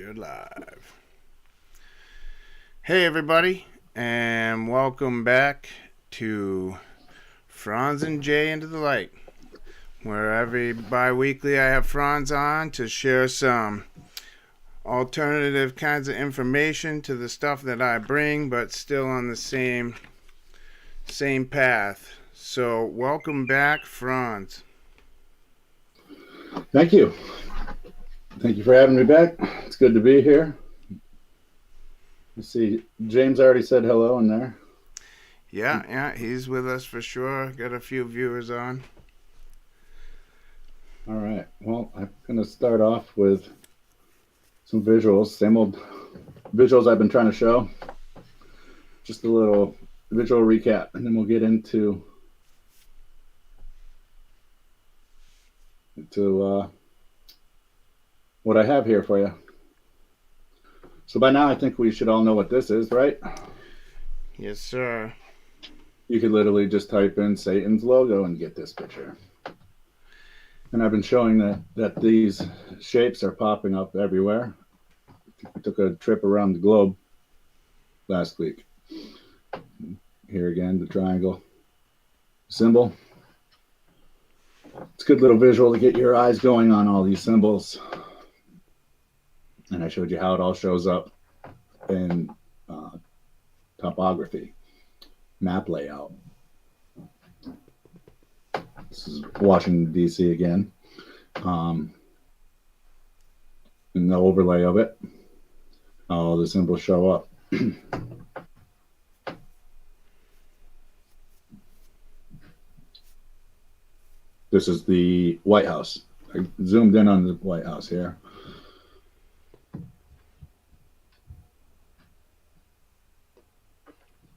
You're live. Hey, everybody, and welcome back to Franz and Jay Into the Light, where every bi weekly I have Franz on to share some alternative kinds of information to the stuff that I bring, but still on the same path. So, welcome back, Franz. Thank you. Thank you for having me back. It's good to be here. Let's see. James already said hello in there. Yeah, he's with us for sure. Got a few viewers on. All right. Well, I'm going to start off with some visuals. Same old visuals I've been trying to show. Just a little visual recap, and then we'll get into what I have here for you. So by now, I think we should all know what this is, right? Yes, sir. You could literally just type in Satan's logo and get this picture. And I've been showing that these shapes are popping up everywhere. I took a trip around the globe last week. Here again, the triangle symbol. It's a good little visual to get your eyes going on all these symbols. And I showed you how it all shows up in topography, map layout. This is Washington, D.C. again. And the overlay of it, all the symbols show up. This is the White House. I zoomed in on the White House here.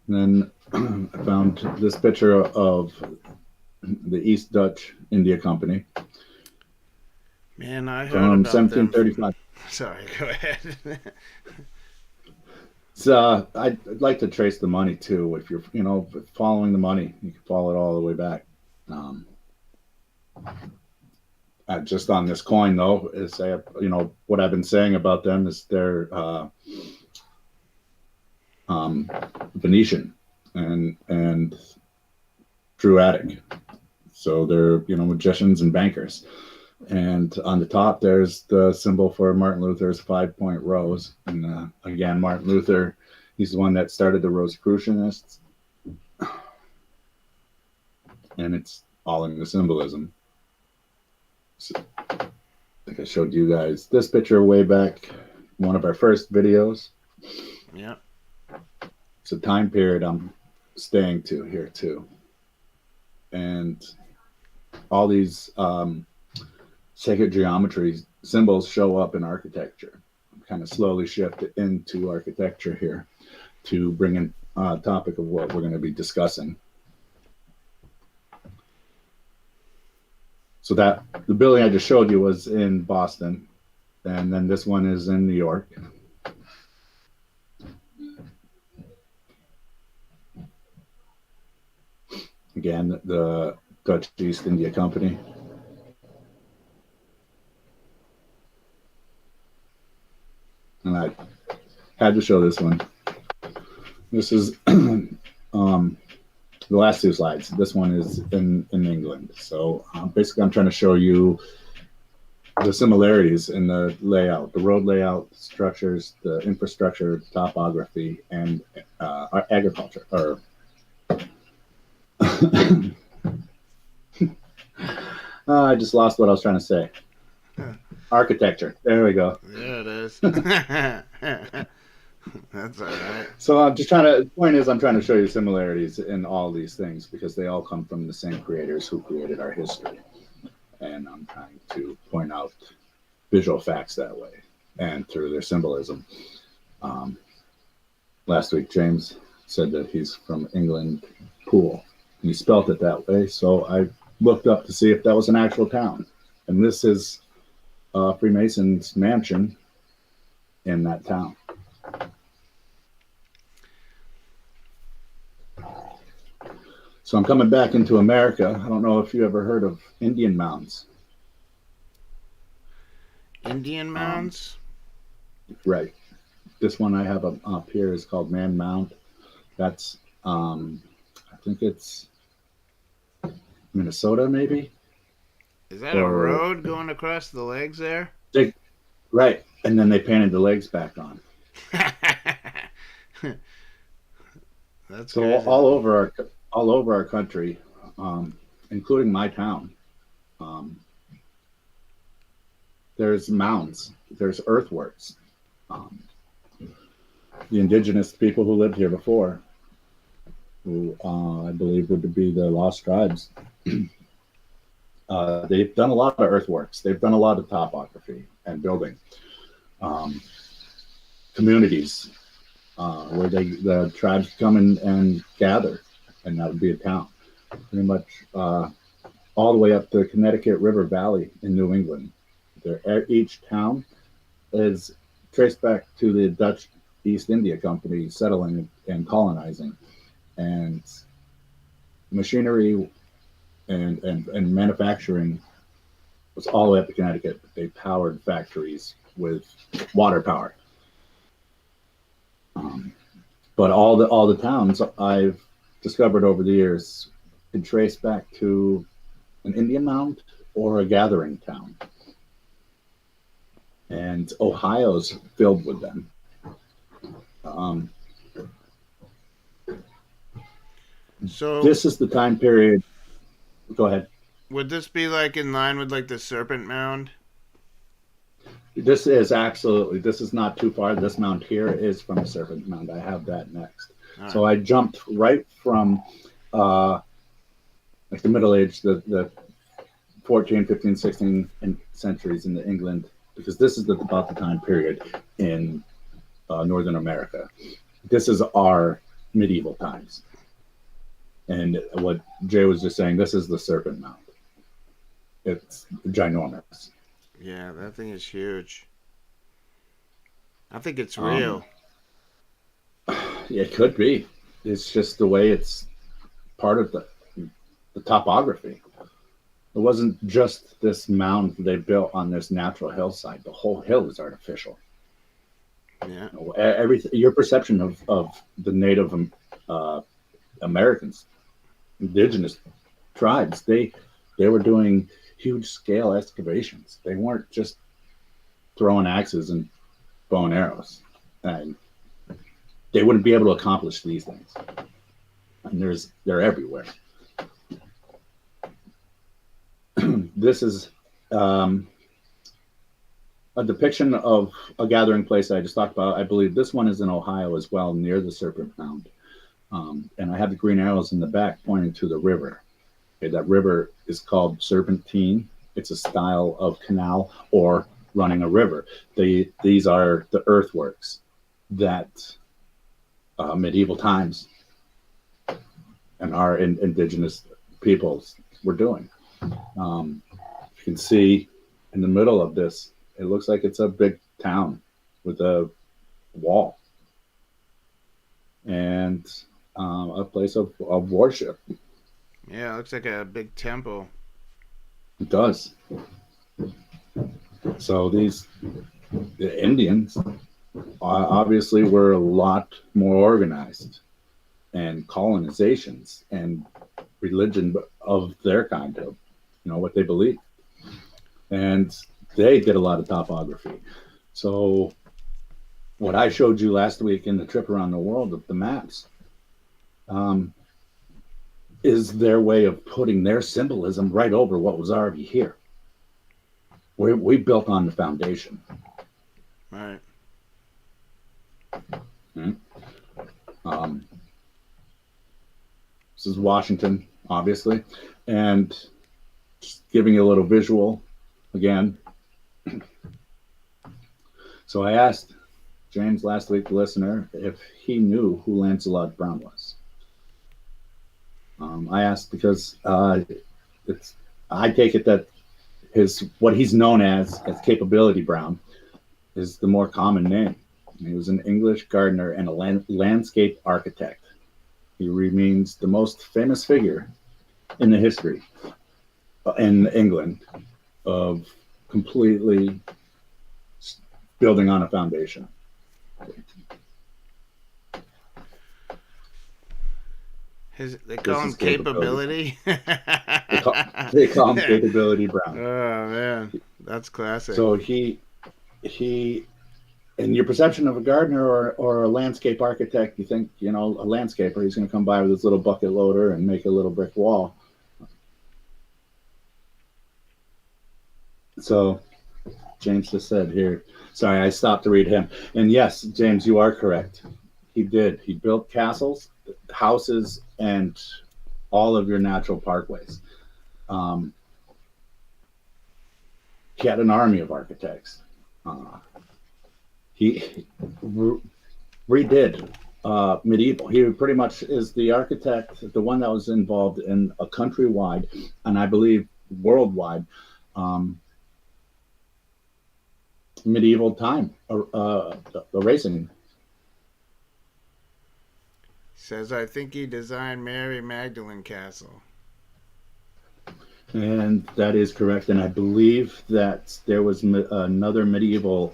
And then I found this picture of the East Dutch India Company. Man, I heard from about 1735. Them. Sorry, go ahead. So I'd like to trace the money too. If you're, following the money, you can follow it all the way back. Just on this coin, though, is what I've been saying about them is they're Venetian and Druidic. So they're magicians and bankers. And on the top, there's the symbol for Martin Luther's 5-point rose. And again, Martin Luther, he's the one that started the Rosicrucianists. And it's all in the symbolism. So, I think I showed you guys this picture way back, one of our first videos. Yeah. It's a time period I'm staying to here too. And all these sacred geometry symbols show up in architecture. I'm kind of slowly shifted into architecture here to bring in a topic of what we're going to be discussing. So that the building I just showed you was in Boston, and then this one is in New York. Again, the Dutch East India Company. And I had to show this one. This is the last two slides. This one is in England. So basically I'm trying to show you the similarities in the layout, the road layout, structures, the infrastructure, topography, and agriculture. Or I just lost what I was trying to say. Architecture. There we go. There it is. That's all right. So I'm just the point is I'm trying to show you similarities in all these things because they all come from the same creators who created our history. And I'm trying to point out visual facts that way and through their symbolism. Last week, James said that he's from England, Poole. And he spelt it that way. So I looked up to see if that was an actual town. And this is Freemason's mansion in that town. So I'm coming back into America. I don't know if you ever heard of Indian mounds. Indian mounds? right. This one I have up here is called Man Mound. That's I think it's Minnesota, maybe, Is that a or road going across the legs there? they, right. And then they painted the legs back on. That's So crazy. all over our country, um, including my town, um, there's mounds, there's earthworks. Um, the indigenous people who lived here before, who I believe would be the lost tribes, they've done a lot of earthworks. They've done a lot of topography and building um, communities where the tribes come and gather, and that would be a town, pretty much all the way up the Connecticut River Valley in New England. Each town is traced back to the Dutch East India Company settling and colonizing, and machinery and manufacturing was all the way up to Connecticut. They powered factories with water power. But all the towns I've discovered over the years can trace back to an Indian mound or a gathering town. And Ohio's filled with them. Um, So this is the time period. Go ahead. would this be like in line with like the Serpent Mound? This is absolutely. This is not too far. This mound here is from a serpent mound. I have that next. All right. So I jumped right from like the Middle Age, the 14, 15, 16 centuries in the England, because this is about the time period in Northern America. This is our medieval times. And what Jay was just saying, this is the Serpent Mound. It's ginormous. Yeah, that thing is huge. I think it's Um, real. it could be. It's just the way it's part of the topography. It wasn't just this mound they built on this natural hillside. The whole hill is artificial. Yeah. You know, everything. Your perception of the Native uh, Americans, indigenous tribes, they were doing huge scale excavations. They weren't just throwing axes and bow and arrows, and they wouldn't be able to accomplish these things. And they're everywhere. This is um, a depiction of a gathering place I just talked about. I believe this one is in Ohio as well, near the Serpent Mound. And I have the green arrows in the back pointing to the river. Okay, that river is called Serpentine. It's a style of canal or running a river. These are the earthworks that medieval times and our indigenous peoples were doing. You can see in the middle of this, it looks like it's a big town with a wall and a place of worship. Yeah, it looks like a big temple. It does. So the Indians obviously were a lot more organized, and colonizations and religion of their kind of, what they believe. And they did a lot of topography. So what I showed you last week in the trip around the world of the maps um, is their way of putting their symbolism right over what was already here. We built on the foundation. Right. Hmm? Um, this is Washington, obviously, and just giving you a little visual again. So I asked James last week, the listener, if he knew who Lancelot Brown was. I asked because I take it that what he's known as Capability Brown is the more common name. He was an English gardener and a landscape architect. He remains the most famous figure in the history in England of completely building on a foundation. They call This him is capability. capability. They call him Capability Brown. Oh man, that's classic. So he in your perception of a gardener or a landscape architect, you think, a landscaper, he's going to come by with his little bucket loader and make a little brick wall. So James just said here, sorry, I stopped to read him. And yes, James, you are correct. He did. He built castles, houses, and all of your natural parkways. He had an army of architects. He redid medieval. He pretty much is the architect, the one that was involved in a countrywide, and I believe worldwide, medieval time, the racing. Says I think he designed Mary Magdalene Castle. And that is correct. And I believe that there was another medieval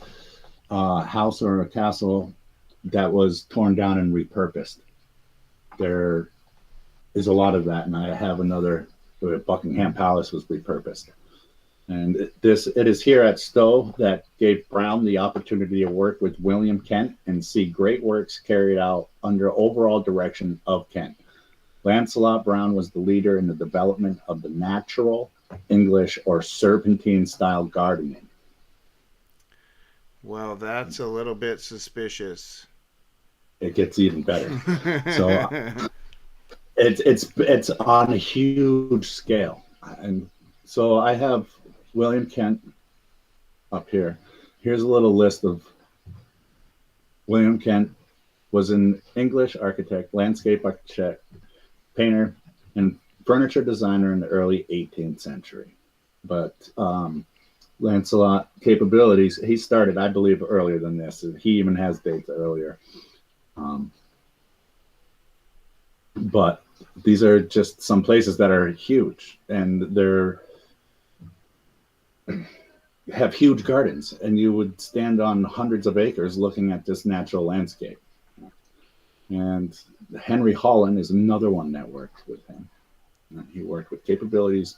house or a castle that was torn down and repurposed. There is a lot of that, and I have another. Buckingham Palace was repurposed, and it is here at Stowe that gave Brown the opportunity to work with William Kent and see great works carried out under overall direction of Kent. Lancelot Brown was the leader in the development of the natural English or serpentine style gardening. Well, that's a little bit suspicious. It gets even better. So it's on a huge scale. And so I have William Kent up here. Here's a little list of William Kent was an English architect, landscape architect, painter, and furniture designer in the early 18th century. But Lancelot capabilities, he started, I believe, earlier than this. He even has dates earlier. But these are just some places that are huge, and they're have huge gardens, and you would stand on hundreds of acres looking at this natural landscape. And Henry Holland is another one that worked with him. He worked with Capabilities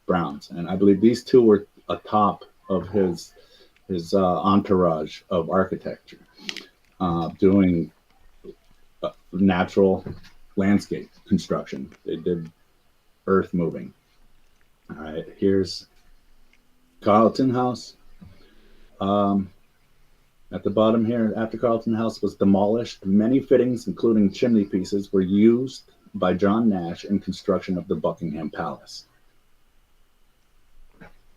Browns, and I believe these two were atop of his entourage of architecture, doing natural landscape construction. They did earth moving. All right, here's Carlton House. At the bottom here, after Carlton House was demolished, many fittings, including chimney pieces, were used by John Nash in construction of the Buckingham Palace.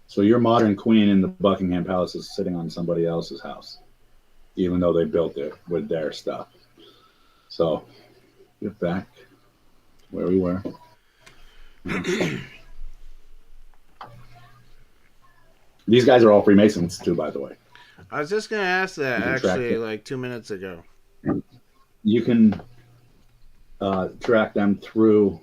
So your modern queen in the Buckingham Palace is sitting on somebody else's house, even though they built it with their stuff. So get back where we were. These guys are all Freemasons too, by the way. I was just going to ask that actually like 2 minutes ago. You can track them through.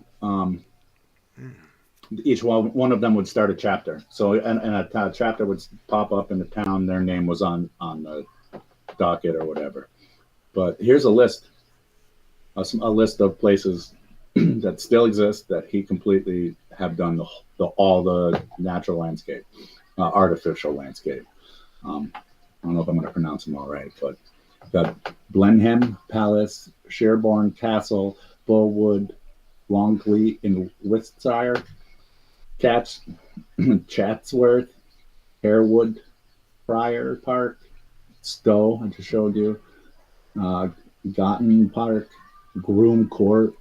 Each one of them would start a chapter. So and a chapter would pop up in the town their name was on the docket or whatever. But here's a list list of places that still exist that he completely have done all the natural landscape, artificial landscape. I don't know if I'm going to pronounce them all right, but got Blenheim Palace, Sherborne Castle, Bullwood, Longleat in Worcestershire, Chatsworth, Harewood, Friar Park, Stowe, I just showed you, Gotten Park, Groom Court.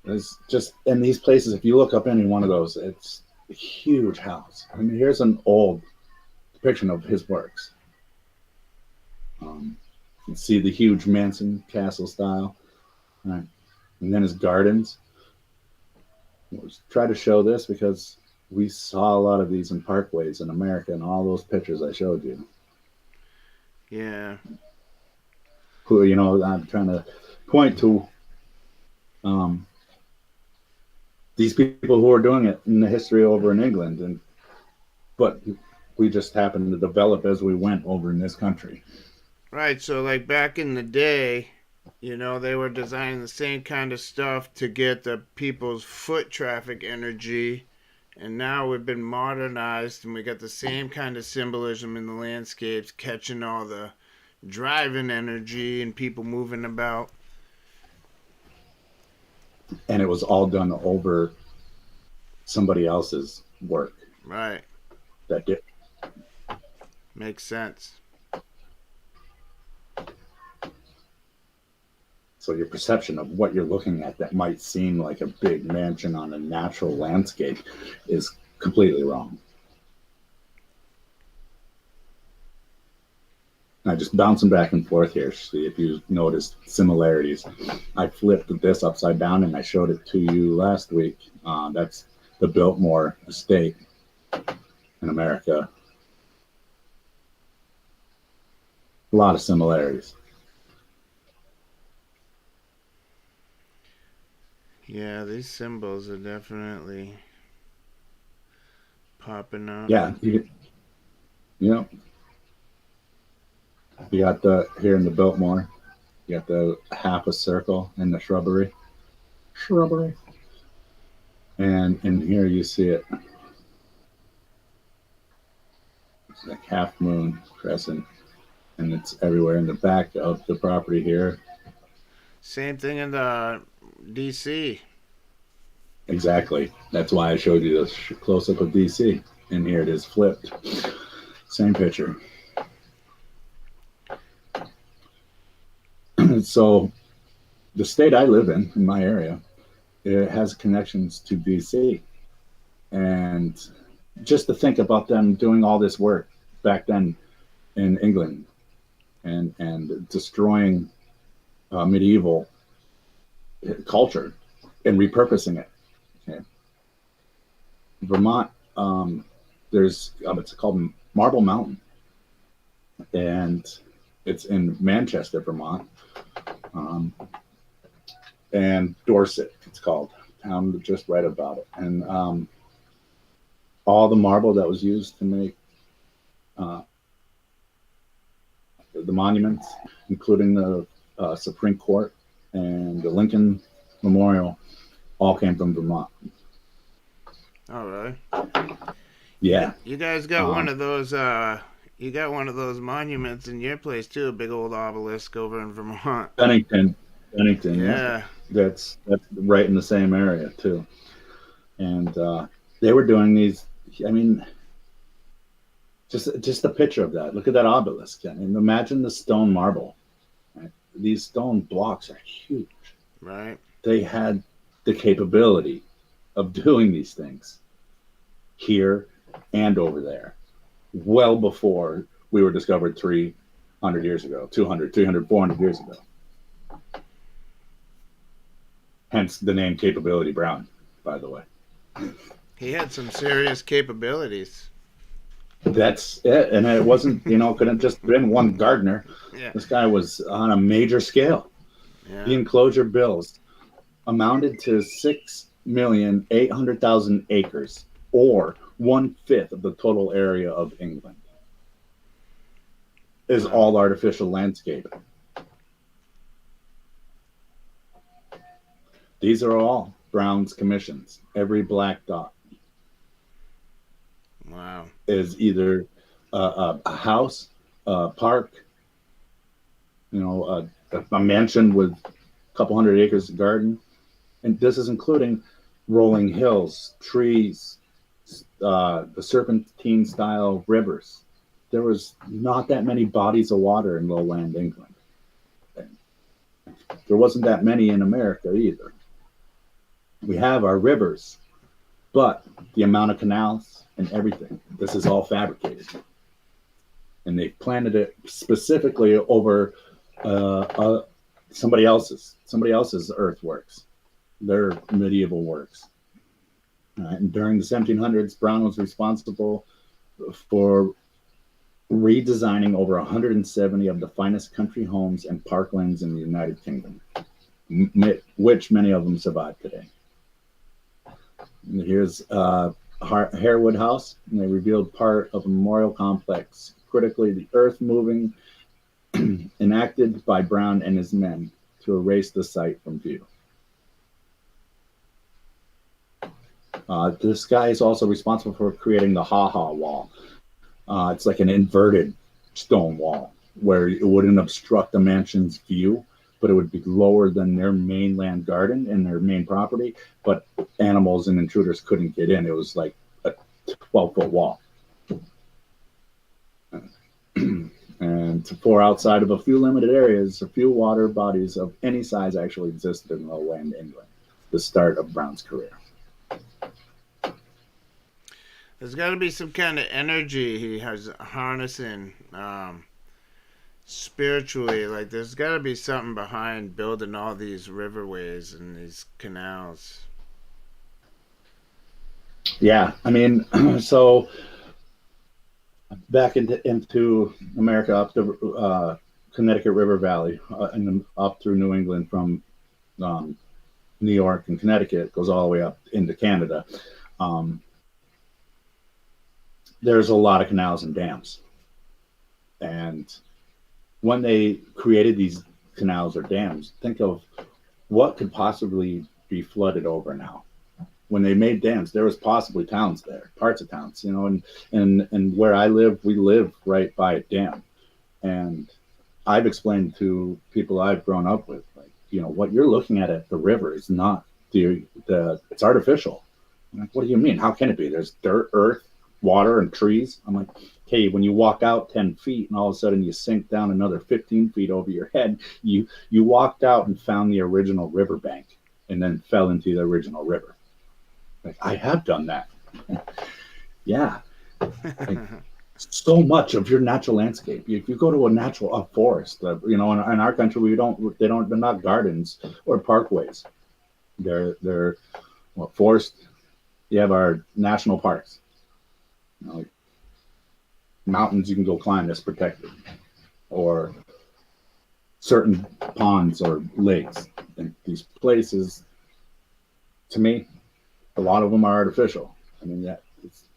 It's just in these places, if you look up any one of those, it's a huge house. I mean, here's an old depiction of his works. You can see the huge Mansion Castle style. All right. And then his gardens. We'll try to show this because we saw a lot of these in parkways in America and all those pictures I showed you. Yeah. Who, I'm trying to point to these people who are doing it in the history over in England. But We just happened to develop as we went over in this country. Right, so like back in the day, they were designing the same kind of stuff to get the people's foot traffic energy, and now we've been modernized and we got the same kind of symbolism in the landscapes, catching all the driving energy and people moving about. And it was all done over somebody else's work. Right. That did. Makes sense. So your perception of what you're looking at that might seem like a big mansion on a natural landscape is completely wrong. I just bouncing back and forth here. See if you noticed similarities. I flipped this upside down and I showed it to you last week. That's the Biltmore estate in America. A lot of similarities. Yeah, these symbols are definitely popping up. Yeah. You got the here in the Biltmore, you got the half a circle in the shrubbery. And in here you see it. It's like half moon crescent. And it's everywhere in the back of the property here. Same thing in the DC. Exactly. That's why I showed you this close up of DC. And here it is flipped. Same picture. So the state I live in my area, it has connections to DC. And just to think about them doing all this work back then in England and destroying medieval culture and repurposing it. Okay. Vermont, there's it's called Marble Mountain, and it's in Manchester, Vermont, and Dorset. It's called town just right about it, and all the marble that was used to make the monuments, including the Supreme Court and the Lincoln Memorial, all came from Vermont. All right. Yeah. You guys got one of those. You got one of those monuments in your place too. A big old obelisk over in Vermont. Bennington. Yeah. That's right in the same area too. And they were doing these. I mean, just a picture of that. Look at that obelisk. I mean, imagine the stone marble. Right? These stone blocks are huge. Right. They had the capability of doing these things here and over there well before we were discovered 300 years ago, 200, 300, 400 years ago. Hence the name Capability Brown, by the way. He had some serious capabilities. That's it. And it wasn't, couldn't just been one gardener. Yeah. This guy was on a major scale. Yeah. The enclosure bills amounted to 6,800,000 acres, or 1/5 of the total area of England. Is all artificial landscape. These are all Brown's commissions. Every black dot. Wow. Is either a house, a park, a mansion with a couple hundred acres of garden. And this is including rolling hills, trees, the serpentine style rivers. There was not that many bodies of water in lowland England. There wasn't that many in America either. We have our rivers, but the amount of canals and everything, this is all fabricated. And they planted it specifically over somebody else's earthworks, their medieval works. And during the 1700s, Brown was responsible for redesigning over 170 of the finest country homes and parklands in the United Kingdom, which many of them survive today. And here's Harewood House, and they revealed part of a memorial complex, critically the earth moving, enacted by Brown and his men to erase the site from view. This guy is also responsible for creating the Ha Ha Wall. It's like an inverted stone wall where it wouldn't obstruct the mansion's view, but it would be lower than their mainland garden and their main property. But animals and intruders couldn't get in. It was like a 12-foot wall. And to pour outside of a few limited areas, a few water bodies of any size actually existed in lowland England, the start of Brown's career. There's got to be some kind of energy he has harnessing spiritually. Like, there's got to be something behind building all these riverways and these canals. Yeah, I mean, so back into America, up the Connecticut River Valley, and up through New England from New York and Connecticut, goes all the way up into Canada. There's a lot of canals and dams. And when they created these canals or dams, think of what could possibly be flooded over now. When they made dams, there was possibly towns there, parts of towns, you know, and where I live, we live right by a dam. And I've explained to people I've grown up with, like, you know, what you're looking at the river is not it's artificial. I'm like, what do you mean? How can it be? There's dirt, earth, water, and trees. I'm like, okay, when you walk out 10 feet and all of a sudden you sink down another 15 feet over your head, you walked out and found the original riverbank and then fell into the original river. Like, I have done that. Yeah. Like, so much of your natural landscape. If you go to a forest, you know, in our country, they're not gardens or parkways. They're forest. You have our national parks. You know, like mountains you can go climb that's protected, or certain ponds or lakes. And these places, to me, a lot of them are artificial. I mean,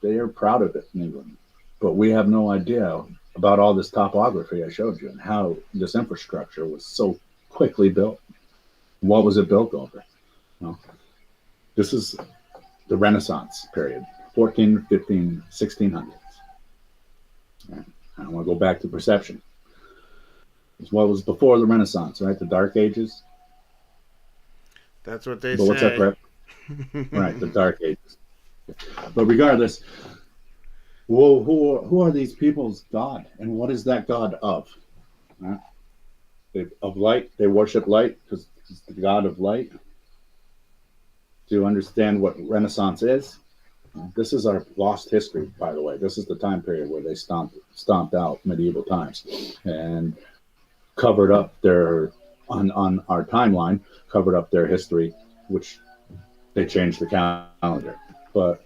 they are proud of it in England, but we have no idea about all this topography I showed you and how this infrastructure was so quickly built. What was it built over? You know, this is the Renaissance period, 14, 15, 1600s. I want to go back to perception. It's what was before the Renaissance, right? The Dark Ages. That's what they But say. what's that? Right, the Dark Ages. But regardless, who are these people's God, and what is that God of? Right? Of light. They worship light because it's the God of light. Do you understand what Renaissance is? This is our lost history, by the way. This is the time period where they stomped out medieval times and covered up on our timeline, covered up their history, which they changed the calendar. But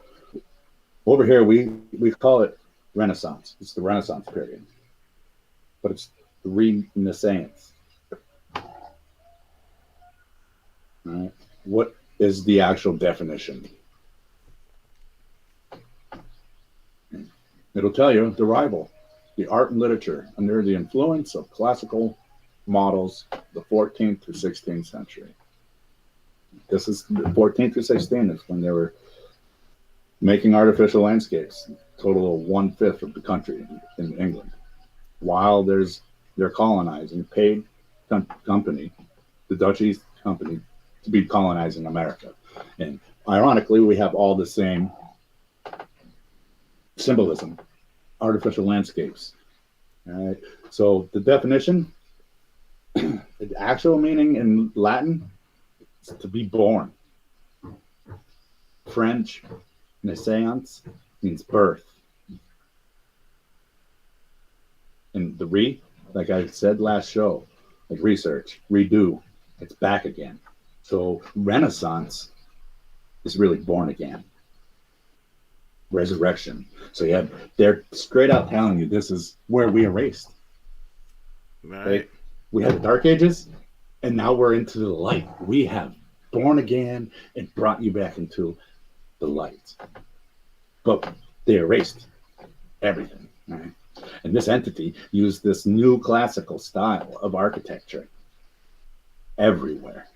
over here, we call it Renaissance. It's the Renaissance period. But it's the Renaissance. All right. What is the actual definition? It'll tell you the rival, the art and literature under the influence of classical models, the 14th to 16th century. This is the 14th to 16th is when they were making artificial landscapes, total of 1/5 of the country in England, while they're colonizing, paid company, the Dutch East Company, to be colonizing America. And ironically, we have all the same symbolism, artificial landscapes. All right. So the definition, the actual meaning in Latin is to be born. French, naissance, means birth. And the like I said last show, like research, redo, it's back again. So Renaissance is really born again. Resurrection. So they're straight out telling you this is where we erased. Right? We had the Dark Ages, and now we're into the light. We have born again and brought you back into the light. but they erased everything. Right? And this entity used this new classical style of architecture everywhere.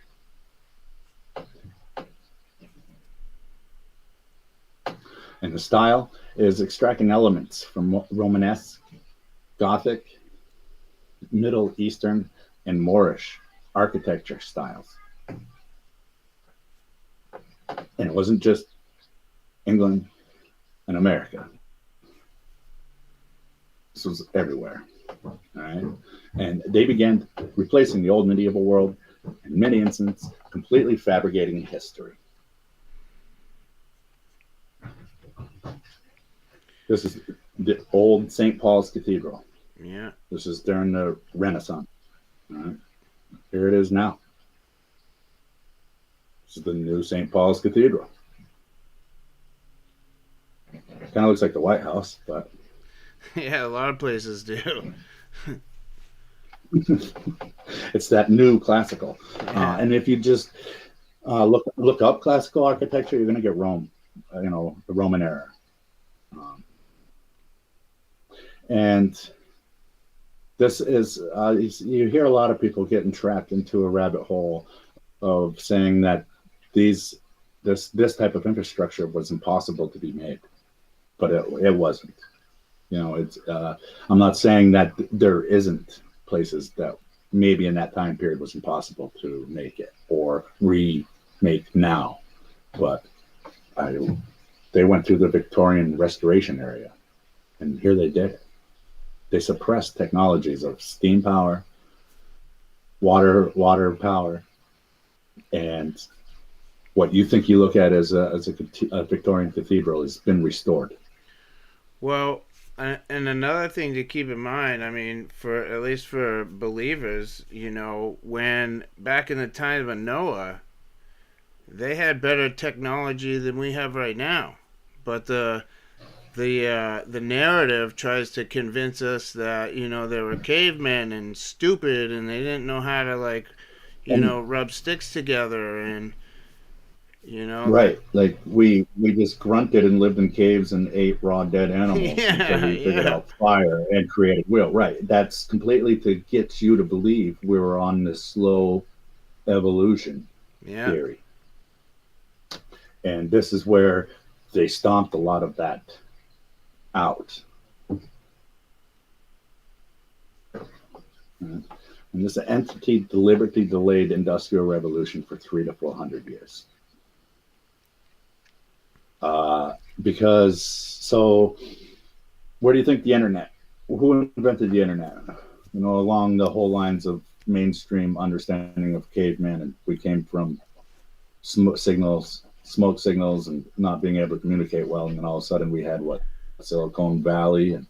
And the style is extracting elements from Romanesque, Gothic, Middle Eastern, and Moorish architecture styles. And it wasn't just England and America. This was everywhere. All right. And they began replacing the old medieval world, in many instances, completely fabricating history. This is the old St. Paul's Cathedral. Yeah. This is during the Renaissance. All right. Here it is now. This is the new St. Paul's Cathedral. Kind of looks like the White House, but Yeah, a lot of places do. it's that new classical. Yeah. And if you just look up classical architecture, you're going to get Rome, the Roman era. And this is, you hear a lot of people getting trapped into a rabbit hole of saying that this type of infrastructure was impossible to be made, but it wasn't. I'm not saying that there isn't places that maybe in that time period was impossible to make it or remake now, but they went through the Victorian Restoration area, and here they did it. They suppressed technologies of steam power, water power, and what you think you look at as a Victorian cathedral has been restored. Well, and another thing to keep in mind, I mean, for at least for believers, when back in the time of Noah, they had better technology than we have right now, but the narrative tries to convince us that they were cavemen and stupid and they didn't know how to rub sticks together and right, like we just grunted and lived in caves and ate raw dead animals until we figured out fire and created will. Right, that's completely to get you to believe we were on this slow evolution theory, and this is where they stomped a lot of that out. And this entity deliberately delayed industrial revolution for 300 to 400 years. So where do you think the internet? Who invented the internet? Along the whole lines of mainstream understanding of caveman, and we came from smoke signals, and not being able to communicate well, and then all of a sudden we had Silicon Valley and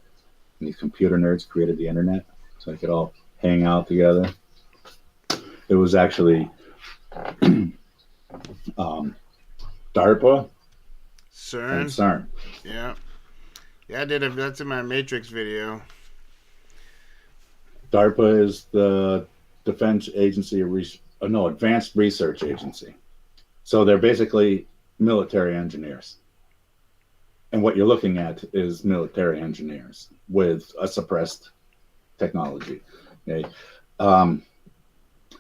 these computer nerds created the internet so they could all hang out together. It was actually DARPA CERN. and CERN. Yeah, that's in my Matrix video. DARPA is the Defense Agency Advanced Research Agency. So they're basically military engineers. And what you're looking at is military engineers with a suppressed technology. Okay?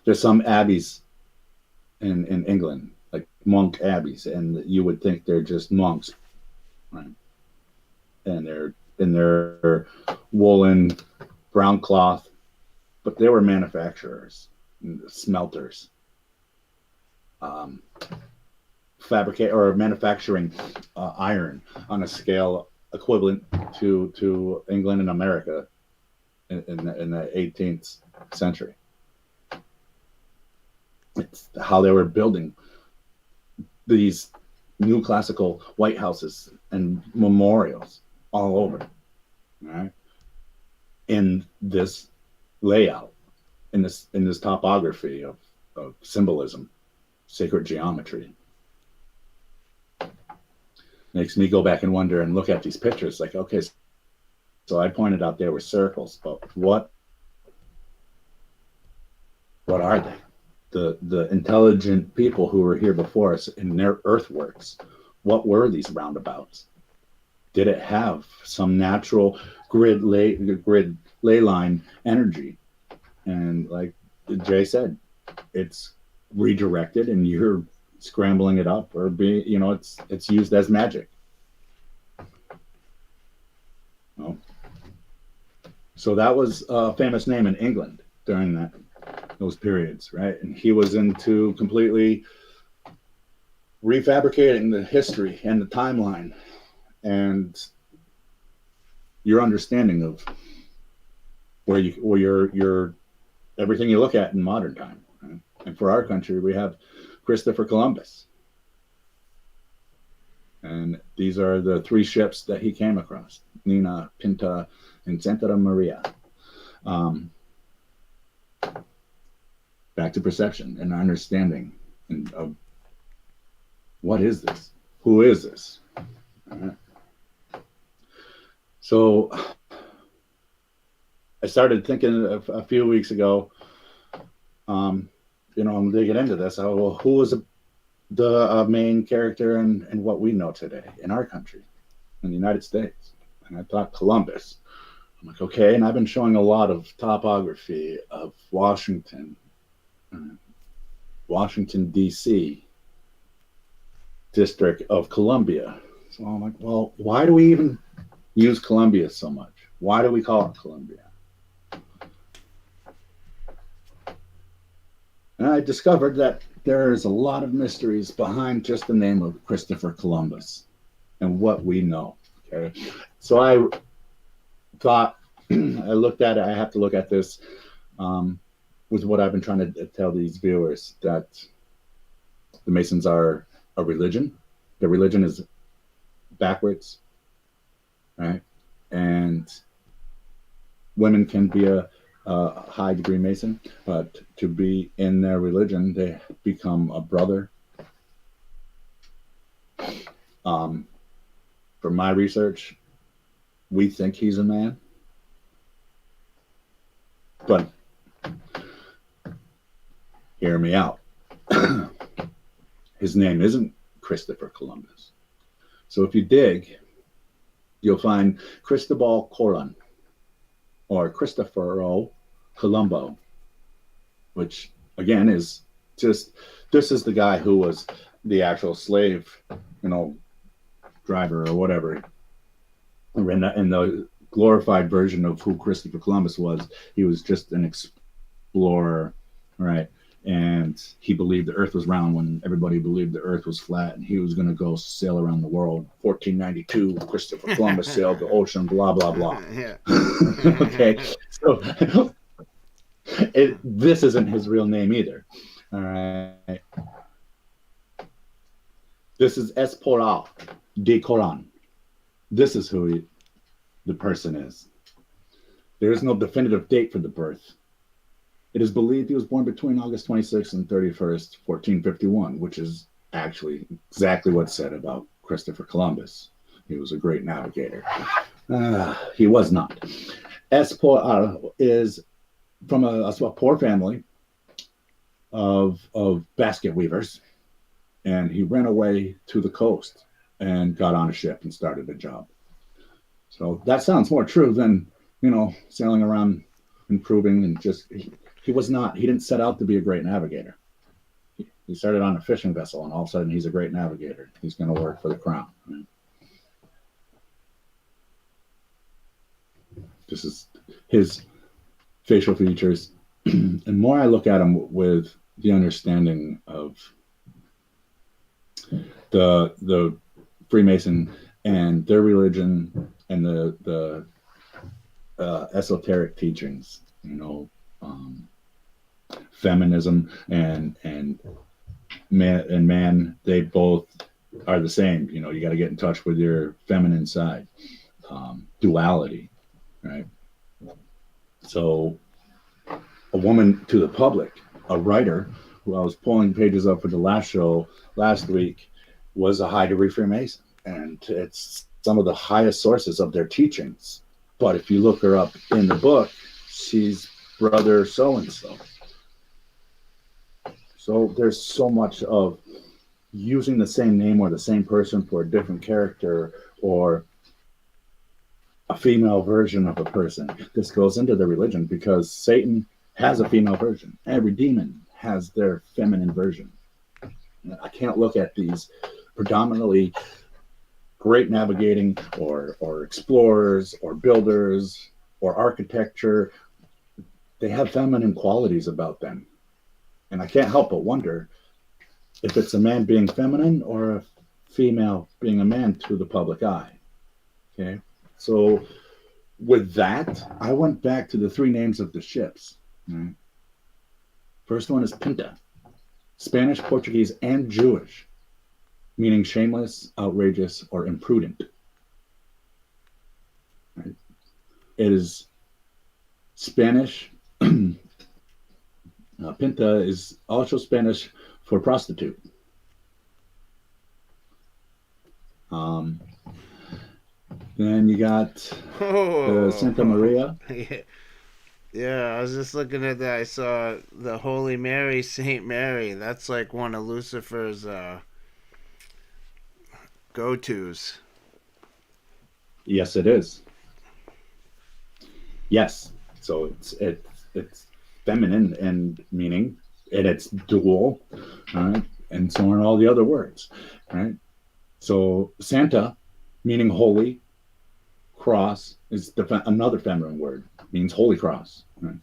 There's some abbeys in England, like monk abbeys, and you would think they're just monks, right? And they're in their woolen brown cloth, but they were manufacturers, smelters, manufacturing iron on a scale equivalent to England and America in the 18th century. It's how they were building these new classical White Houses and memorials all over, right? In this layout, in this topography of symbolism, sacred geometry. Makes me go back and wonder and look at these pictures like, okay, so I pointed out there were circles, but what are they? The intelligent people who were here before us in their earthworks, what were these roundabouts? Did it have some natural grid ley line energy? And like Jay said, it's redirected, and you're scrambling it up, or it's used as magic. Oh. So that was a famous name in England during those periods, right? And he was into completely refabricating the history and the timeline and your understanding of where your everything you look at in modern time. Right? And for our country, we have Christopher Columbus, and these are the three ships that he came across: Nina, Pinta, and Santa Maria. Um, Back to perception and understanding and of what is this? Who is this? All right. So I started thinking a few weeks ago, I'm digging into this. Well, who was the main character in what we know today in our country, in the United States? And I thought Columbus. I'm like, okay. And I've been showing a lot of topography of Washington, D.C., District of Columbia. So I'm like, well, why do we even use Columbia so much? Why do we call it Columbia? And I discovered that there's a lot of mysteries behind just the name of Christopher Columbus and what we know. Okay. So I thought, I looked at it, I have to look at this with what I've been trying to tell these viewers, that the Masons are a religion. Their religion is backwards, right? And women can be a high degree Mason, but to be in their religion, they become a brother. From my research, we think he's a man, but hear me out. His name isn't Christopher Columbus. So if you dig, you'll find Cristobal Colon or Cristoforo Colombo, which again is just, this is the guy who was the actual slave, driver or whatever. In the glorified version of who Christopher Columbus was, he was just an explorer, right? And he believed the earth was round when everybody believed the earth was flat, and he was going to go sail around the world. 1492, Christopher Columbus sailed the ocean, blah, blah, blah. Yeah. Okay, so this isn't his real name either. All right. This is Esporal de Coran. This is who the person is. There is no definitive date for the birth. It is believed he was born between August 26th and 31st, 1451, which is actually exactly what's said about Christopher Columbus. He was a great navigator. He was not. Espor is from a poor family of basket weavers, and he ran away to the coast and got on a ship and started a job. So that sounds more true than, sailing around improving and just... He didn't set out to be a great navigator. He started on a fishing vessel, and all of a sudden he's a great navigator. He's going to work for the crown. Right? This is his facial features. And more I look at him with the understanding of the Freemason and their religion and the esoteric teachings, feminism and man, they both are the same. You got to get in touch with your feminine side. Duality, right? So a woman to the public, a writer who I was pulling pages up for the last show last week, was a high degree Freemason, and it's some of the highest sources of their teachings. But if you look her up in the book, she's brother so-and-so. So there's so much of using the same name or the same person for a different character, or a female version of a person. This goes into the religion because Satan has a female version. Every demon has their feminine version. I can't look at these predominantly great navigating or explorers or builders or architecture. They have feminine qualities about them. And I can't help but wonder if it's a man being feminine or a female being a man to the public eye. Okay. So with that, I went back to the three names of the ships. Right? First one is Pinta, Spanish, Portuguese, and Jewish, meaning shameless, outrageous, or imprudent. Right? It is Spanish. Pinta is also Spanish for prostitute. Then you got Santa Maria. Yeah, I was just looking at that. I saw the Holy Mary, Saint Mary. That's like one of Lucifer's go-tos. Yes, it is. Yes. So it's feminine and meaning, and it's dual, right? And so are all the other words, right? So Santa, meaning holy, cross is another feminine word, means holy cross. Right?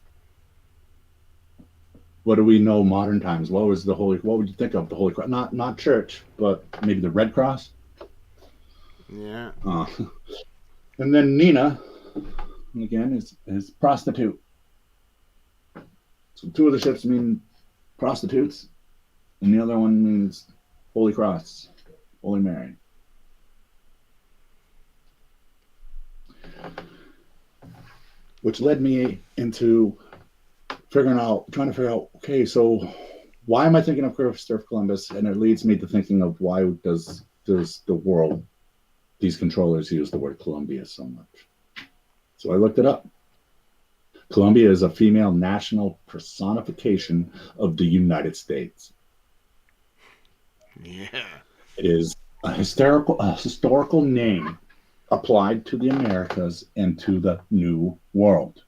What do we know modern times? What was the holy? What would you think of the holy cross? Not church, but maybe the Red Cross. Yeah. And then Nina, again, is prostitute. So two of the ships mean prostitutes, and the other one means Holy Cross, Holy Mary. Which led me into trying to figure out, okay, so why am I thinking of Christopher Columbus? And it leads me to thinking of why does the world, these controllers use the word Columbia so much? So I looked it up. Columbia is a female national personification of the United States. Yeah. It is a historical name applied to the Americas and to the New World.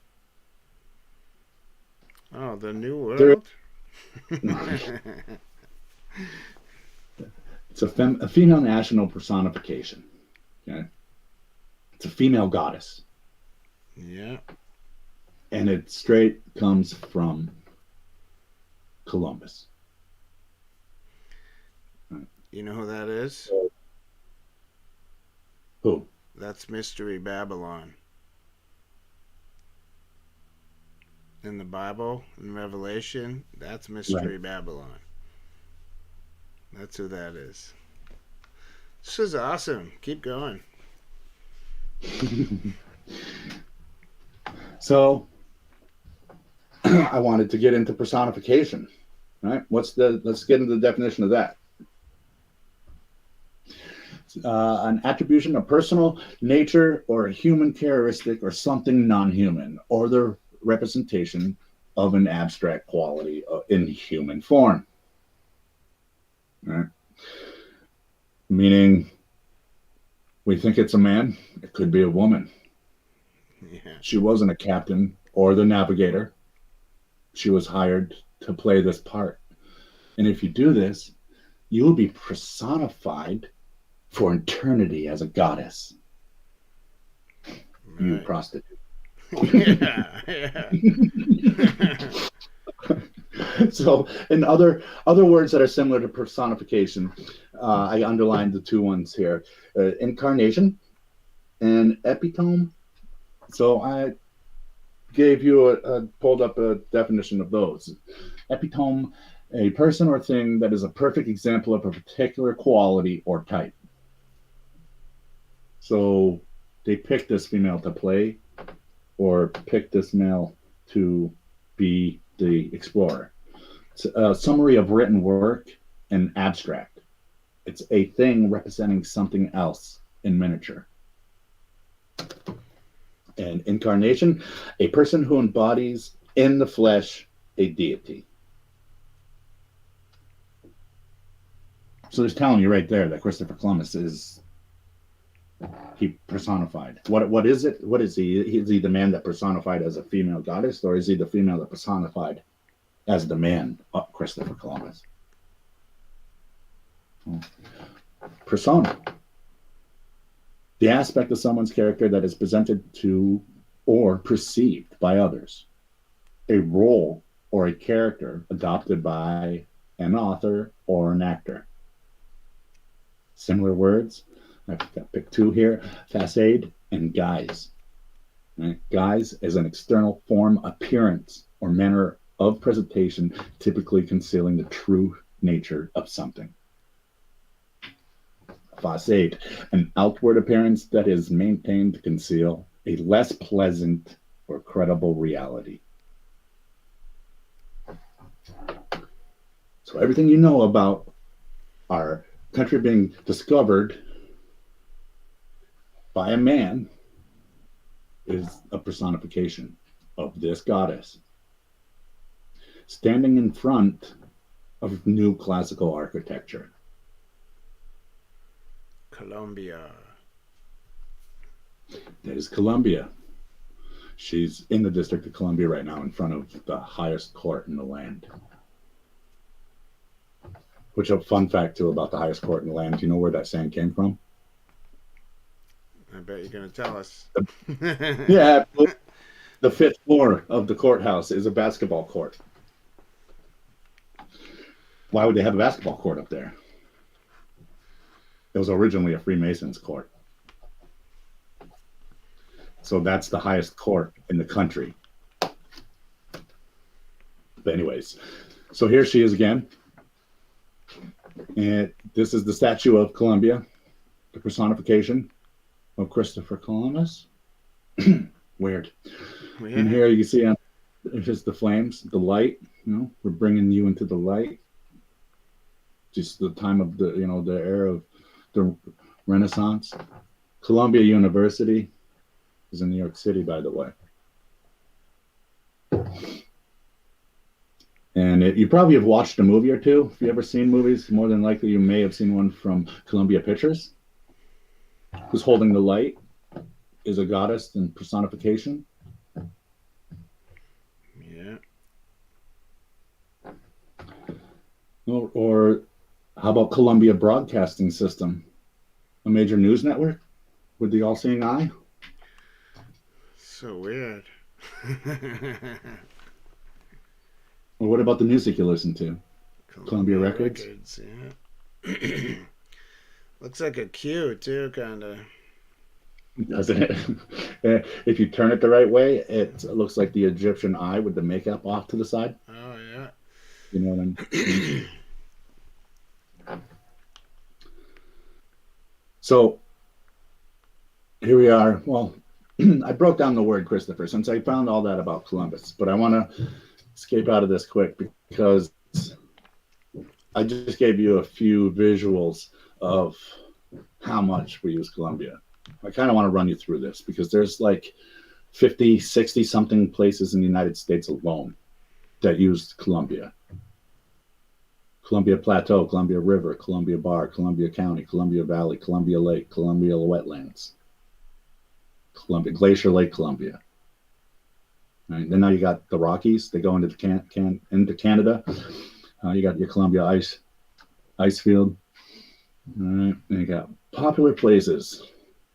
Oh, the New World? It's a female national personification. Okay? It's a female goddess. Yeah. And it straight comes from Columbus. You know who that is? Who? That's Mystery Babylon. In the Bible, in Revelation, that's Mystery Babylon. That's who that is. This is awesome. Keep going. So I wanted to get into personification, right? Let's get into the definition of that. An attribution of personal nature or a human characteristic or something non-human, or the representation of an abstract quality in human form. Right? Meaning, we think it's a man, it could be a woman. Yeah. She wasn't a captain or the navigator. She was hired to play this part. And if you do this, you will be personified for eternity as a goddess. Right. You prostitute. Yeah. So, in other words that are similar to personification, I underlined the two ones here: incarnation and epitome. So I gave you pulled up a definition of those. Epitome, a person or thing that is a perfect example of a particular quality or type. So they picked this female to play, or picked this male to be the explorer. It's a summary of written work and abstract. It's a thing representing something else in miniature. And incarnation, a person who embodies in the flesh a deity. So there's telling you right there that Christopher Columbus is he personified. What is it? What is he? Is he the man that personified as a female goddess, or is he the female that personified as the man, Christopher Columbus? Persona. The aspect of someone's character that is presented to or perceived by others. A role or a character adopted by an author or an actor. Similar words. I've got to pick two here: facade and guise. Right? Guise is an external form, appearance, or manner of presentation, typically concealing the true nature of something. Facade, an outward appearance that is maintained to conceal a less pleasant or credible reality. So everything you know about our country being discovered by a man is a personification of this goddess standing in front of new classical architecture. Colombia. That is Columbia. She's in the District of Columbia right now in front of the highest court in the land. Which, a fun fact too about the highest court in the land, do you know where that saying came from? I bet you're going to tell us. Yeah, the fifth floor of the courthouse is a basketball court. Why would they have a basketball court up there? It was originally a Freemasons court. So that's the highest court in the country. But anyways, so here she is again. And this is the statue of Columbia, the personification of Christopher Columbus. Weird. Yeah. And here you can see just the flames, the light. You know, we're bringing you into the light. Just the time of the, you know, the era of the Renaissance. Columbia University is in New York City, by the way. And you probably have watched a movie or two. If you've ever seen movies, more than likely you may have seen one from Columbia Pictures. Who's holding the light is a goddess in personification. Yeah. Or how about Columbia Broadcasting System? A major news network with the all-seeing eye? So weird. Or what about the music you listen to? Columbia Records? Yeah. Looks like a Q too, kind of. Doesn't it? If you turn it the right way, it looks like the Egyptian eye with the makeup off to the side. Oh, yeah. You know what I mean? So here we are. Well, I broke down the word Christopher since I found all that about Columbus, but I want to escape out of this quick because I just gave you a few visuals of how much we use Columbia. I kind of want to run you through this because there's like 50, 60 something places in the United States alone that use Columbia. Columbia Plateau, Columbia River, Columbia Bar, Columbia County, Columbia Valley, Columbia Lake, Columbia Wetlands, Columbia Glacier Lake, Columbia. Right. Then now you got the Rockies. They go into into Canada. You got your Columbia ice field. All right. And you got popular places: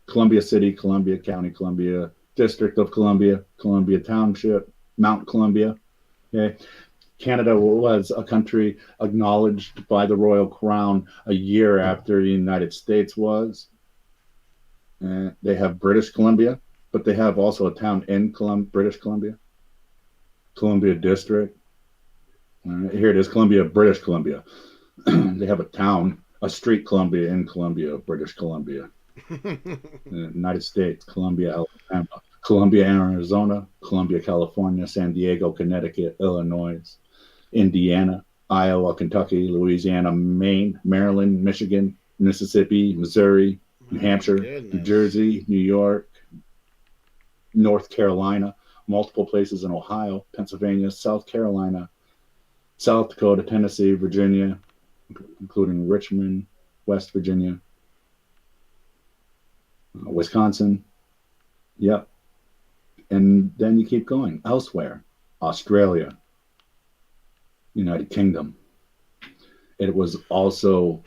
Columbia City, Columbia County, Columbia District of Columbia, Columbia Township, Mount Columbia. Okay. Canada was a country acknowledged by the Royal Crown a year after the United States was. They have British Columbia, but they have also a town in British Columbia. Columbia District. Here it is, Columbia, British Columbia. They have a town, a street Columbia in Columbia, British Columbia. United States, Columbia, Alabama, Columbia, Arizona, Columbia, California, San Diego, Connecticut, Illinois, Indiana, Iowa, Kentucky, Louisiana, Maine, Maryland, Michigan, Mississippi, Missouri, New Hampshire, New Jersey, New York, North Carolina, multiple places in Ohio, Pennsylvania, South Carolina, South Dakota, Tennessee, Virginia, including Richmond, West Virginia. Wisconsin. Yep. And then you keep going elsewhere. Australia, United Kingdom. It was also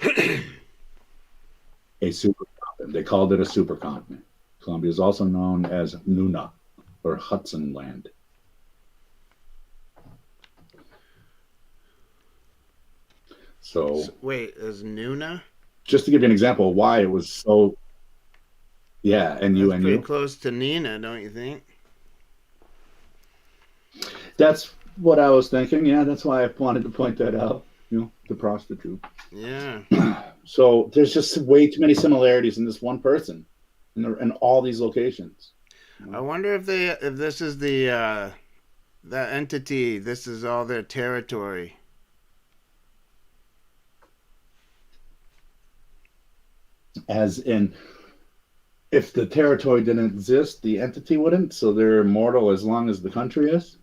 a supercontinent. They called it a supercontinent. Columbia is also known as Nuna or Hudson Land. So, Wait, is Nuna? just to give you an example of why it was so, yeah, That's pretty NU. close to Nina, don't you think? That's what I was thinking. Yeah, that's why I wanted to point that out. The prostitute. Yeah. So there's just way too many similarities in this one person, in all these locations. I wonder if this is that entity. This is all their territory. As in, if the territory didn't exist, the entity wouldn't. So they're immortal as long as the country is.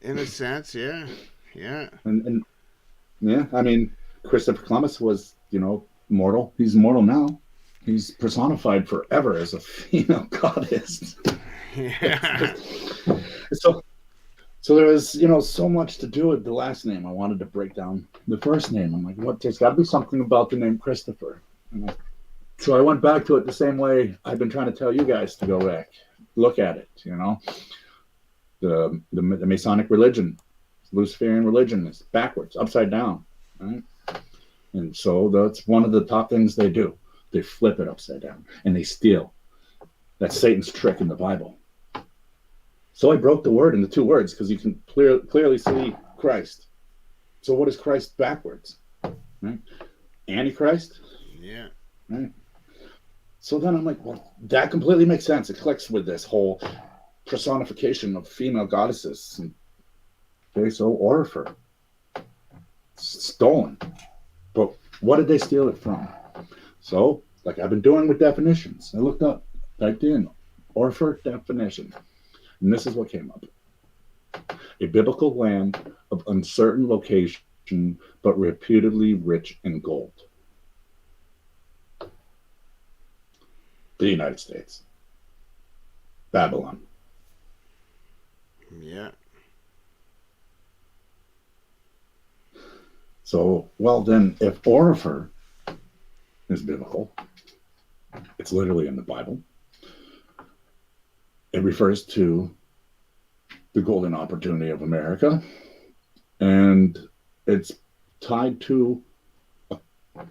In a sense, yeah, yeah. And yeah, I mean, Christopher Columbus was, mortal. He's mortal now. He's personified forever as a female goddess. Yeah. so, so there was, so much to do with the last name. I wanted to break down the first name. I'm like, what? There's got to be something about the name Christopher. So I went back to it the same way I've been trying to tell you guys to go back, look at it. The Masonic religion, Luciferian religion is backwards, upside down, right? And so that's one of the top things they do. They flip it upside down and they steal. That's Satan's trick in the Bible. So I broke the word into two words because you can clearly see Christ. So what is Christ backwards? Right? Antichrist? Yeah. Right? So then I'm like, well, that completely makes sense. It clicks with this whole personification of female goddesses. Okay, so Orifer. Stolen. But what did they steal it from? So, like I've been doing with definitions, I looked up, typed in Orifer definition, and this is what came up. A biblical land of uncertain location, but reputedly rich in gold. The United States. Babylon. Yeah. So, well, then, if Orifer is biblical, it's literally in the Bible. It refers to the golden opportunity of America, and it's tied to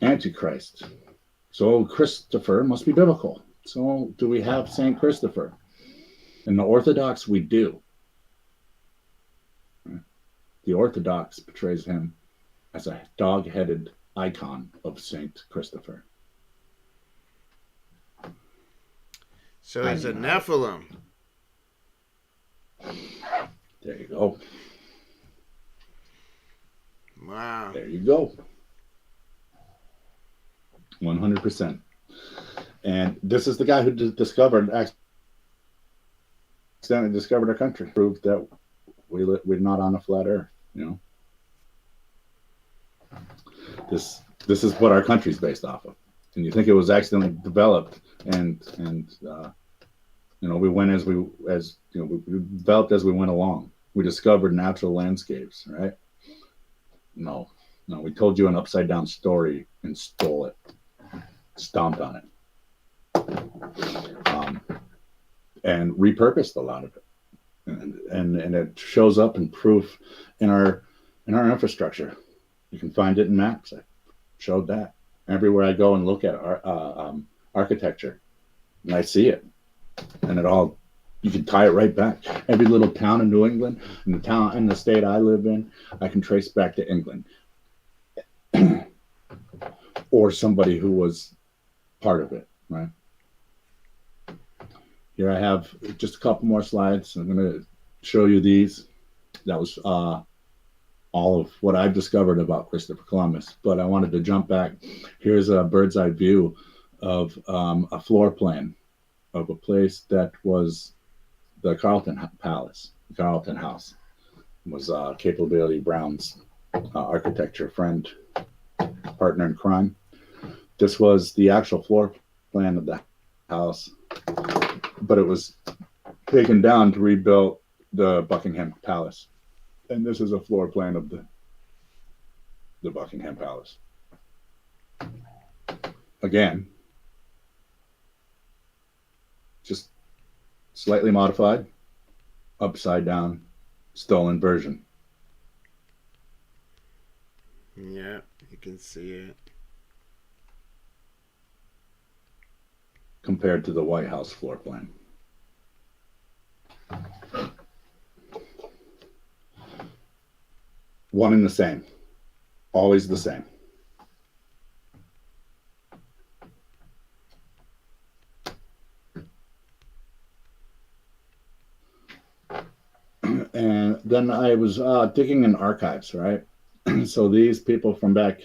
Antichrist. So Christopher must be biblical. So do we have Saint Christopher? In the Orthodox, we do. The Orthodox portrays him as a dog-headed icon of Saint Christopher. So he's a Nephilim. There you go. Wow. There you go. 100%. And this is the guy who accidentally discovered our country. Proved that we're not on a flat earth, This is what our country's based off of. And you think it was accidentally developed and we went we developed as we went along. We discovered natural landscapes, right? No, we told you an upside down story and stole it, stomped on it, and repurposed a lot of it, and it shows up in proof in our infrastructure. You can find it in maps. I showed that everywhere I go and look at our architecture, and I see it, and it all. You can tie it right back. Every little town in New England, and the town in the state I live in, I can trace back to England, or somebody who was part of it. Right. Here I have just a couple more slides. I'm going to show you these. That was all of what I've discovered about Christopher Columbus. But I wanted to jump back. Here's a bird's eye view of a floor plan of a place that was the Carlton Palace, the Carlton House. It was Capability Brown's architecture friend, partner in crime. This was the actual floor plan of the house, but it was taken down to rebuild the Buckingham Palace. And this is a floor plan of the Buckingham Palace. Again, just slightly modified, upside down, stolen version. Yeah, you can see it. Compared to the White House floor plan. One and the same. Always the same. And then I was digging in archives, right? So these people from back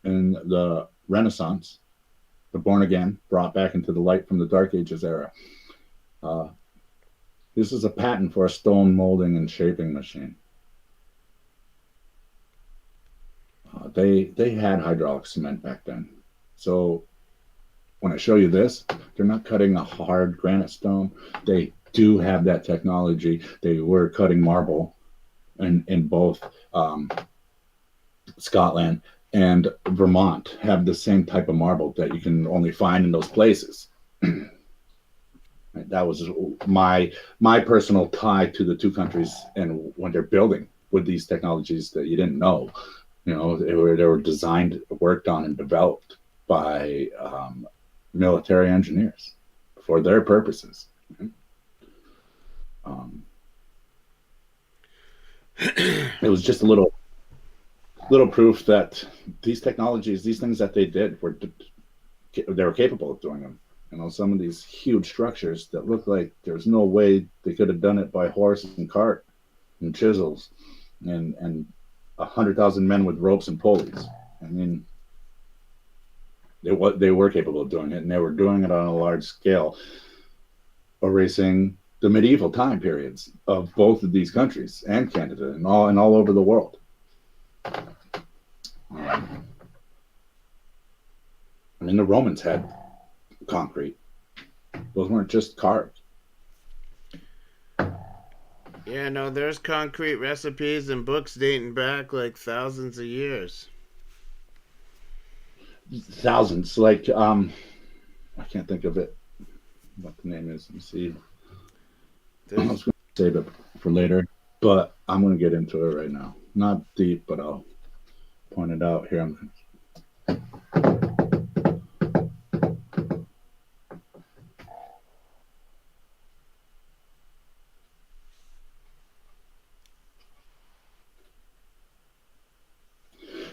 in the Renaissance, the born again, brought back into the light from the Dark Ages era. Uh, this is a patent for a stone molding and shaping machine. They had hydraulic cement back then. So when I show you this, they're not cutting a hard granite stone. They do have that technology. They were cutting marble in both Scotland and Vermont have the same type of marble that you can only find in those places. That was my personal tie to the two countries, and when they're building with these technologies that you didn't know, they were designed, worked on, and developed by military engineers for their purposes. It was just a little proof that these technologies, these things that they did, they were capable of doing them. Some of these huge structures that look like there's no way they could have done it by horse and cart and chisels and 100,000 men with ropes and pulleys. I mean, they were capable of doing it, and they were doing it on a large scale, erasing the medieval time periods of both of these countries and Canada and all over the world. I mean, the Romans had concrete. Those weren't just carved. Yeah, no, there's concrete recipes and books dating back like thousands of years. Thousands. Like, I can't think of it, what the name is. Let me see. I was going to save it for later, but I'm going to get into it right now. Not deep, but I'll point it out here.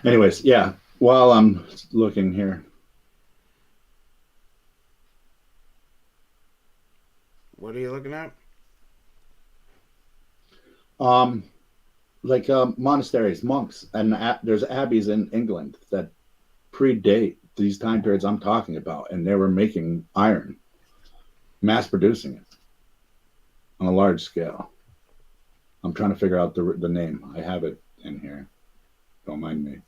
Anyways, yeah, while I'm looking here. What are you looking at? Like monasteries, monks, and there's abbeys in England that predate these time periods I'm talking about, and they were making iron, mass producing it on a large scale. I'm trying to figure out the name. I have it in here. Don't mind me.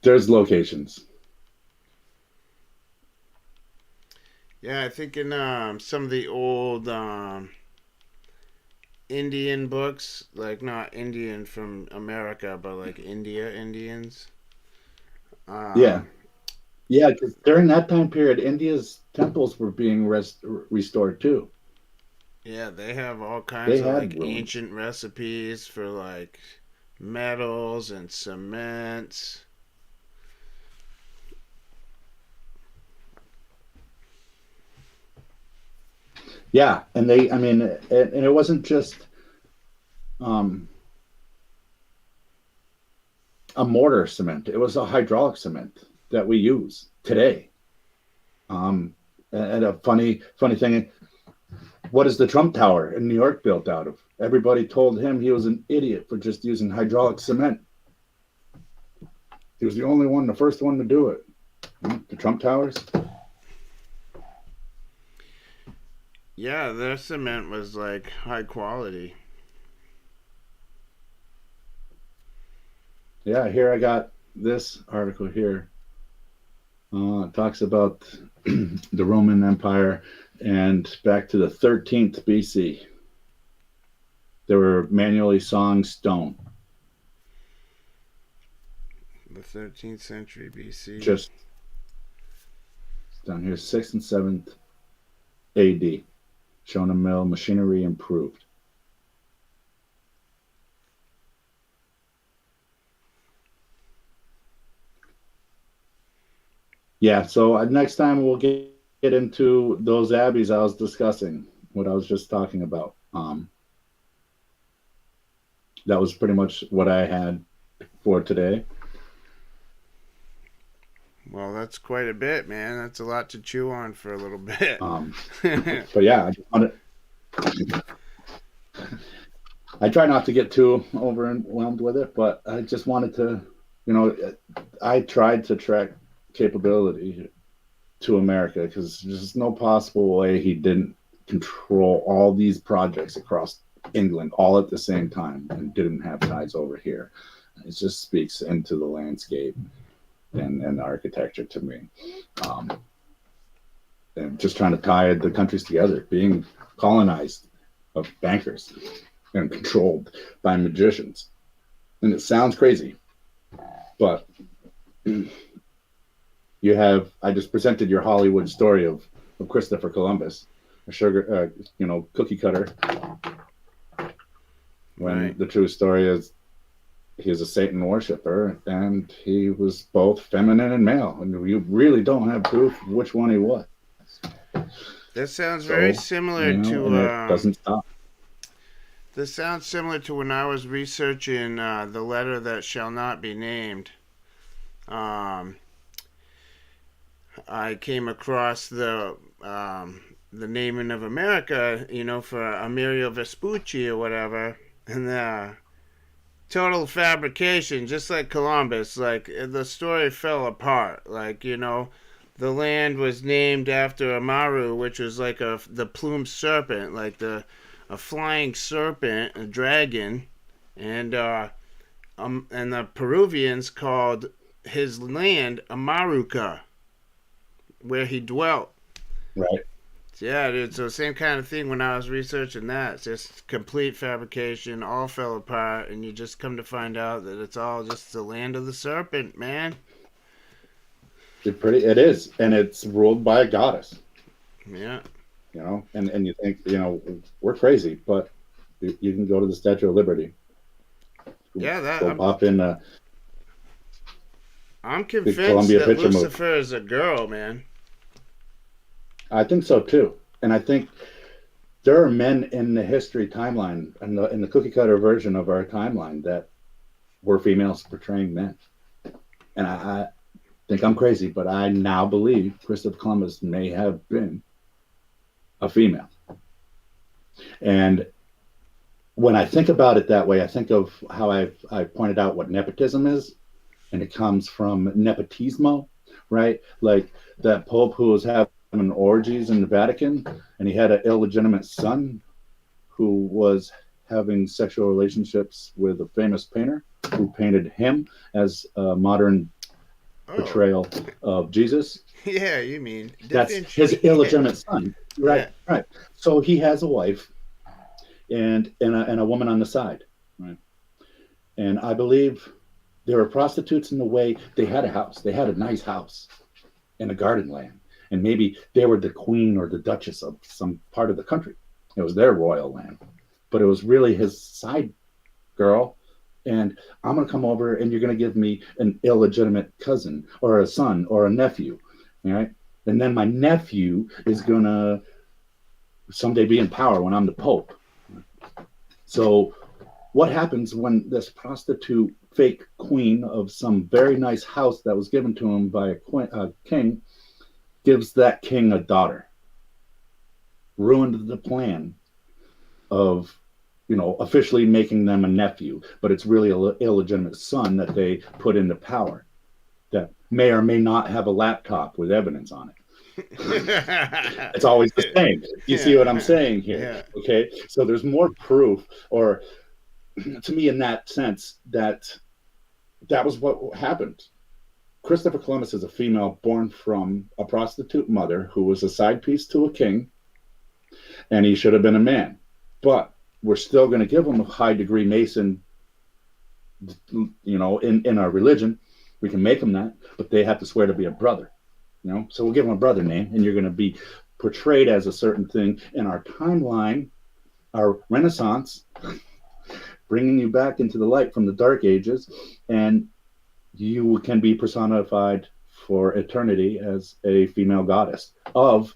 There's locations. Yeah, I think in some of the old Indian books, like not Indian from America, but like Indians. Yeah, because during that time period, India's temples were being restored too. Yeah, they have all kinds They of like had ruins. ancient recipes for like metals and cements. Yeah, and it wasn't just um, a mortar cement; it was a hydraulic cement that we use today. And a funny thing, what is the Trump Tower in New York built out of? Everybody told him he was an idiot for just using hydraulic cement. He was the only one, the first one to do it. The Trump Towers. Yeah, their cement was like high quality. Yeah, here I got this article here. It talks about the Roman Empire and back to the 13th BC. They were manually sawing stone. The 13th century BC. Just down here, 6th and 7th AD. Showing a mill, machinery improved. Yeah, so next time we'll get into those abbeys I was discussing, what I was just talking about. That was pretty much what I had for today. Well, that's quite a bit, man. That's a lot to chew on for a little bit. But yeah, I try not to get too overwhelmed with it, but I just wanted to, I tried to track capability to America because there's no possible way he didn't control all these projects across England all at the same time and didn't have ties over here. It just speaks into the landscape and the architecture to me. And just trying to tie the countries together, being colonized of bankers and controlled by magicians. And it sounds crazy, but I just presented your Hollywood story of Christopher Columbus, a sugar, cookie cutter. When Right. the true story is he was a Satan worshiper and he was both feminine and male. And you really don't have proof which one he was. That sounds very similar to. And it doesn't stop. This sounds similar to when I was researching the letter that shall not be named. I came across the naming of America, for Amerigo Vespucci or whatever, and the total fabrication, just like Columbus. Like the story fell apart. Like the land was named after Amaru, which was like the plumed serpent, like a flying serpent, a dragon, and the Peruvians called his land Amaruca, where he dwelt. Right. Yeah, dude. So same kind of thing when I was researching that. It's just complete fabrication, all fell apart, and you just come to find out that it's all just the land of the serpent, man. It is, and it's ruled by a goddess. Yeah. And you think, we're crazy, but you can go to the Statue of Liberty. Yeah, Go pop in. I'm convinced Columbia that picture Lucifer is a girl, man. I think so too, and I think there are men in the history timeline in the cookie cutter version of our timeline that were females portraying men, and I think I'm crazy, but I now believe Christopher Columbus may have been a female. And when I think about it that way, I think of how I've pointed out what nepotism is, and it comes from nepotismo, right? Like that Pope who was having orgies in the Vatican, and he had an illegitimate son who was having sexual relationships with a famous painter who painted him as a modern portrayal of Jesus. Yeah, you mean that's his illegitimate son, right? Yeah. Right. So he has a wife and a woman on the side, right? And I believe there were prostitutes in the way they had a house. They had a nice house in a garden land, and maybe they were the queen or the duchess of some part of the country. It was their royal land, but it was really his side girl. And I'm going to come over and you're going to give me an illegitimate cousin or a son or a nephew. All right. And then my nephew is going to someday be in power when I'm the Pope. So what happens when this prostitute fake queen of some very nice house that was given to him by a king gives that king a daughter? Ruined the plan of officially making them a nephew, but it's really an illegitimate son that they put into power that may or may not have a laptop with evidence on it. It's always the same. You see what I'm saying here? Yeah. Okay. So there's more proof, or to me in that sense, that was what happened. Christopher Columbus is a female born from a prostitute mother who was a side piece to a king, and he should have been a man. But we're still going to give him a high degree Mason, in our religion. We can make him that, but they have to swear to be a brother. So we'll give him a brother name, and you're going to be portrayed as a certain thing in our timeline, our Renaissance, bringing you back into the light from the Dark Ages, and you can be personified for eternity as a female goddess of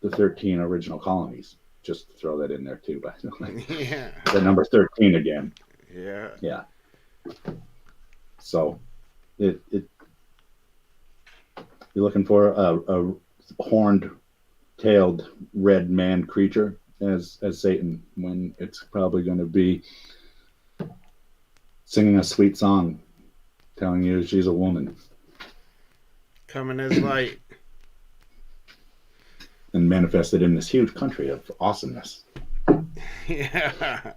the 13 original colonies. Just to throw that in there too, by the way. Yeah. The number 13 again. Yeah. Yeah. So you're looking for a horned tailed red man creature as Satan, when it's probably going to be singing a sweet song telling you she's a woman. Coming as light. And manifested in this huge country of awesomeness. Yeah.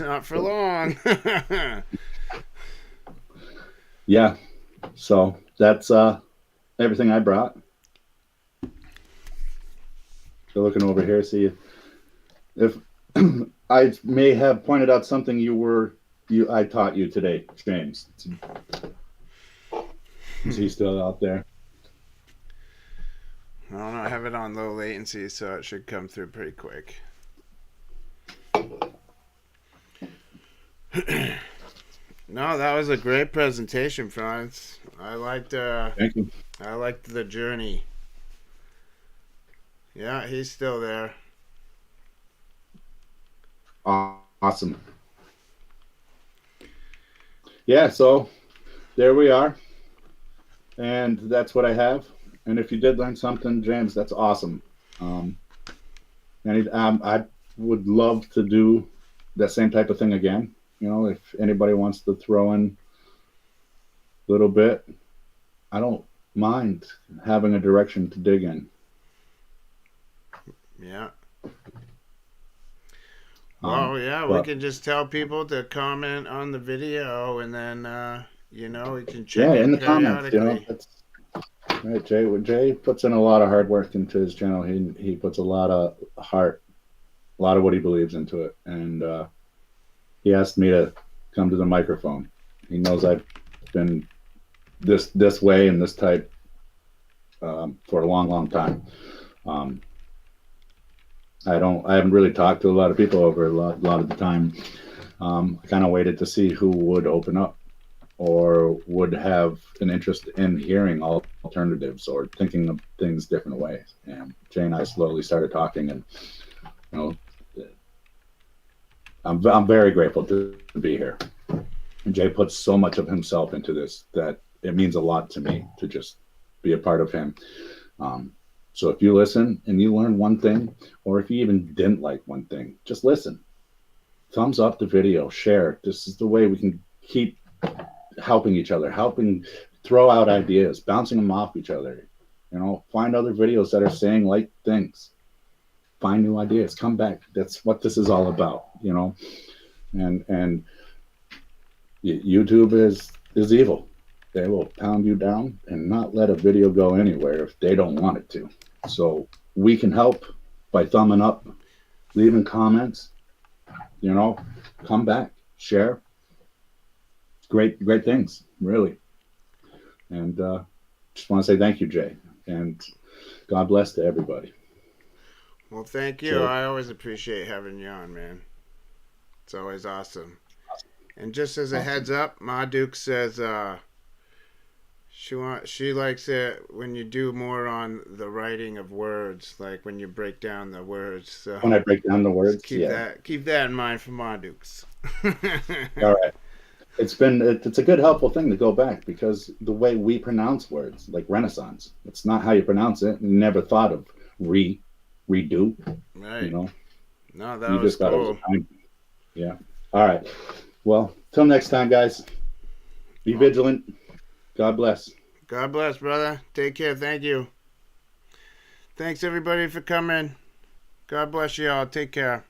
Not for long. Yeah. So that's everything I brought. So looking over here, see if I may have pointed out something I taught you today, James. Is he still out there? I don't know. I have it on low latency, so it should come through pretty quick. No, that was a great presentation, Franz. I liked Thank you. I liked the journey. Yeah, he's still there. Awesome. Yeah, so there we are. And that's what I have. And if you did learn something, James, that's awesome. I would love to do that same type of thing again. If anybody wants to throw in a little bit, I don't mind having a direction to dig in. Yeah. Well, yeah, we can just tell people to comment on the video, and then we can check it in the periodically. comments. Right, Jay. When Jay puts in a lot of hard work into his channel, he puts a lot of heart, a lot of what he believes into it, and he asked me to come to the microphone. He knows I've been this way and this type for a long, long time. I haven't really talked to a lot of people over a lot of the time. I kind of waited to see who would open up or would have an interest in hearing alternatives or thinking of things different ways. And Jay and I slowly started talking, and I'm very grateful to be here. And Jay puts so much of himself into this that it means a lot to me to just be a part of him. So if you listen and you learn one thing, or if you even didn't like one thing, just listen. Thumbs up the video, share. This is the way we can keep helping each other, helping throw out ideas, bouncing them off each other. Find other videos that are saying like things. Find new ideas. Come back. That's what this is all about. And YouTube is evil. They will pound you down and not let a video go anywhere if they don't want it to. So we can help by thumbing up, leaving comments, come back, share. Great things, really. And just want to say thank you, Jay. And God bless to everybody. Well, thank you. So, I always appreciate having you on, man. It's always awesome. And just as a heads up, Ma Duke says she likes it when you do more on the writing of words, like when you break down the words. So when I break down the words, keep that in mind for Ma Dukes. All right. It's a good helpful thing to go back, because the way we pronounce words, like Renaissance, it's not how you pronounce it. You never thought of redo. Right. No, that you was just thought cool. It was yeah. All right. Well, till next time, guys. Be vigilant. God bless. God bless, brother. Take care. Thank you. Thanks, everybody, for coming. God bless you all. Take care.